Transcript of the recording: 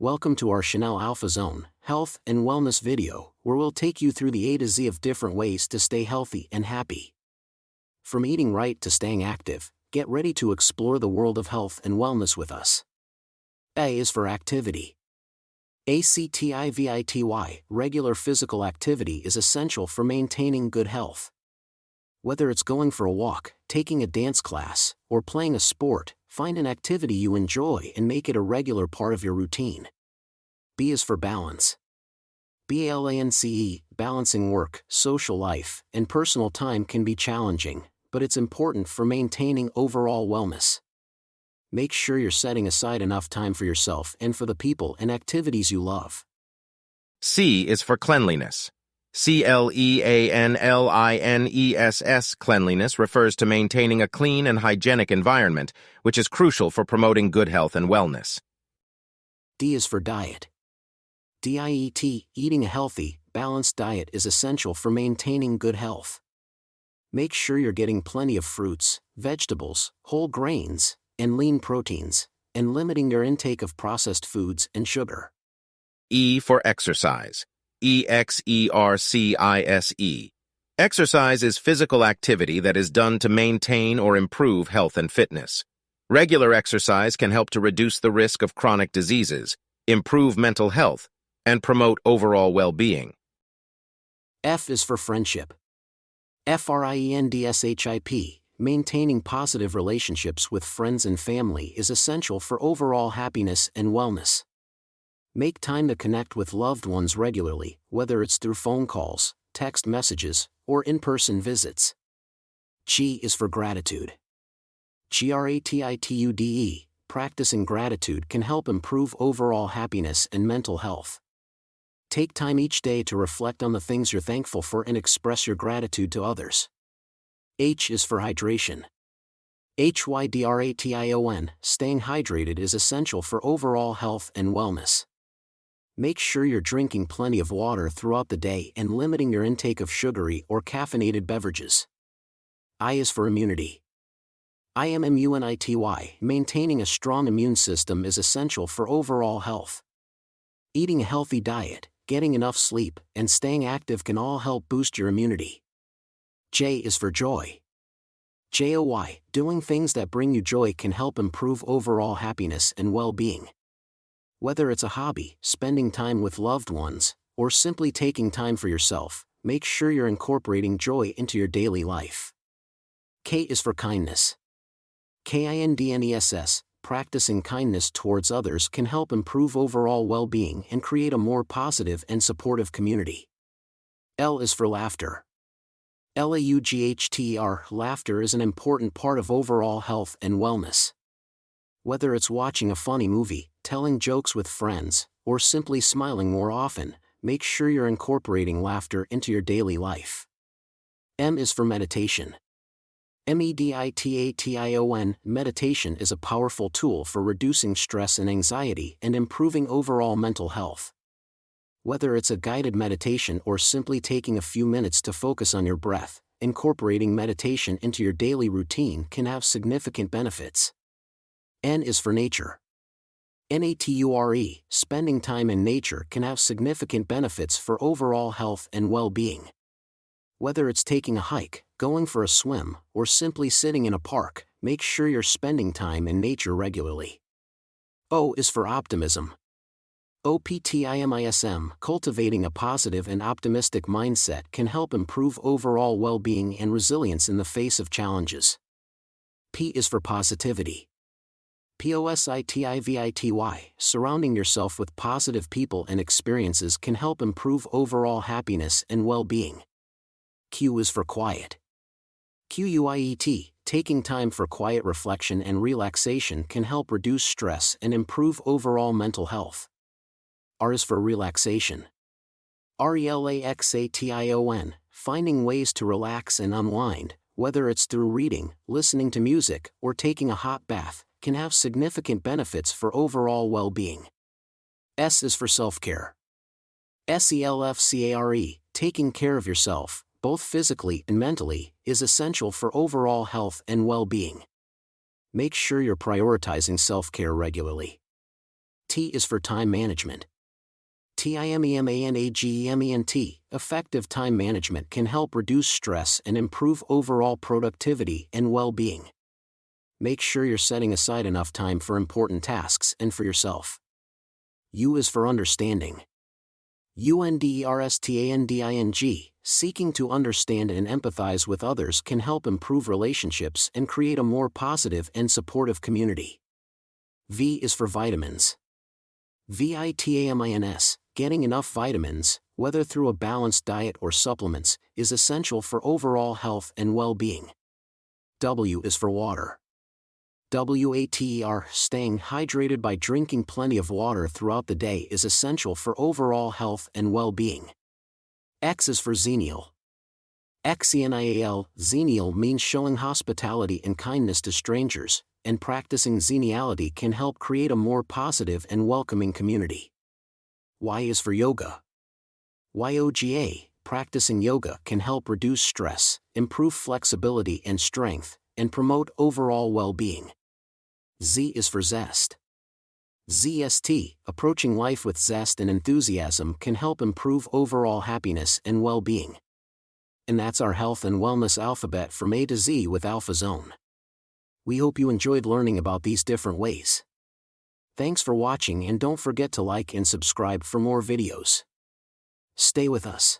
Welcome to our Chanel Alpha Zone Health and Wellness video, where we'll take you through the A to Z of different ways to stay healthy and happy. From eating right to staying active, get ready to explore the world of health and wellness with us. A is for activity. Activity, regular physical activity is essential for maintaining good health. Whether it's going for a walk, taking a dance class, or playing a sport, find an activity you enjoy and make it a regular part of your routine. B is for balance. Balance, balancing work, social life, and personal time can be challenging, but it's important for maintaining overall wellness. Make sure you're setting aside enough time for yourself and for the people and activities you love. C is for cleanliness. Cleanliness. Cleanliness refers to maintaining a clean and hygienic environment, which is crucial for promoting good health and wellness. D is for diet. Diet, eating a healthy, balanced diet is essential for maintaining good health. Make sure you're getting plenty of fruits, vegetables, whole grains, and lean proteins, and limiting your intake of processed foods and sugar. E for exercise. Exercise. Exercise is physical activity that is done to maintain or improve health and fitness. Regular exercise can help to reduce the risk of chronic diseases, improve mental health, and promote overall well-being. F is for friendship. Friendship, maintaining positive relationships with friends and family is essential for overall happiness and wellness. Make time to connect with loved ones regularly, whether it's through phone calls, text messages, or in-person visits. G is for gratitude. Gratitude, practicing gratitude can help improve overall happiness and mental health. Take time each day to reflect on the things you're thankful for and express your gratitude to others. H is for hydration. Hydration, staying hydrated is essential for overall health and wellness. Make sure you're drinking plenty of water throughout the day and limiting your intake of sugary or caffeinated beverages. I is for immunity. Immunity, maintaining a strong immune system is essential for overall health. Eating a healthy diet, getting enough sleep, and staying active can all help boost your immunity. J is for joy. Joy, doing things that bring you joy can help improve overall happiness and well-being. Whether it's a hobby, spending time with loved ones, or simply taking time for yourself, make sure you're incorporating joy into your daily life. K is for kindness. Kindness, practicing kindness towards others can help improve overall well-being and create a more positive and supportive community. L is for laughter. Laughter, laughter is an important part of overall health and wellness. Whether it's watching a funny movie, telling jokes with friends, or simply smiling more often, make sure you're incorporating laughter into your daily life. M is for meditation. Meditation, meditation is a powerful tool for reducing stress and anxiety and improving overall mental health. Whether it's a guided meditation or simply taking a few minutes to focus on your breath, incorporating meditation into your daily routine can have significant benefits. N is for nature. Nature, spending time in nature can have significant benefits for overall health and well-being. Whether it's taking a hike, going for a swim, or simply sitting in a park, make sure you're spending time in nature regularly. O is for optimism. Optimism, cultivating a positive and optimistic mindset can help improve overall well-being and resilience in the face of challenges. P is for positivity. Positivity, surrounding yourself with positive people and experiences can help improve overall happiness and well-being. Q is for quiet. Quiet, taking time for quiet reflection and relaxation can help reduce stress and improve overall mental health. R is for relaxation. Relaxation, finding ways to relax and unwind, whether it's through reading, listening to music, or taking a hot bath, can have significant benefits for overall well-being. S is for self-care. Self-care, taking care of yourself, both physically and mentally, is essential for overall health and well-being. Make sure you're prioritizing self-care regularly. T is for time management. TIMEMANAGEMENT. Effective time management can help reduce stress and improve overall productivity and well-being. Make sure you're setting aside enough time for important tasks and for yourself. U is for understanding. UNDERSTANDING. Seeking to understand and empathize with others can help improve relationships and create a more positive and supportive community. V is for vitamins. VITAMINS. Getting enough vitamins, whether through a balanced diet or supplements, is essential for overall health and well-being. W is for water. WATER. Staying hydrated by drinking plenty of water throughout the day is essential for overall health and well-being. X is for xenial. XENIAL. Xenial means showing hospitality and kindness to strangers, and practicing xeniality can help create a more positive and welcoming community. Y is for yoga. YOGA. Practicing yoga can help reduce stress, improve flexibility and strength, and promote overall well-being. Z is for zest. ZST. Approaching life with zest and enthusiasm can help improve overall happiness and well-being. And that's our health and wellness alphabet from A to Z with AlphaZone. We hope you enjoyed learning about these different ways. Thanks for watching, and don't forget to like and subscribe for more videos. Stay with us.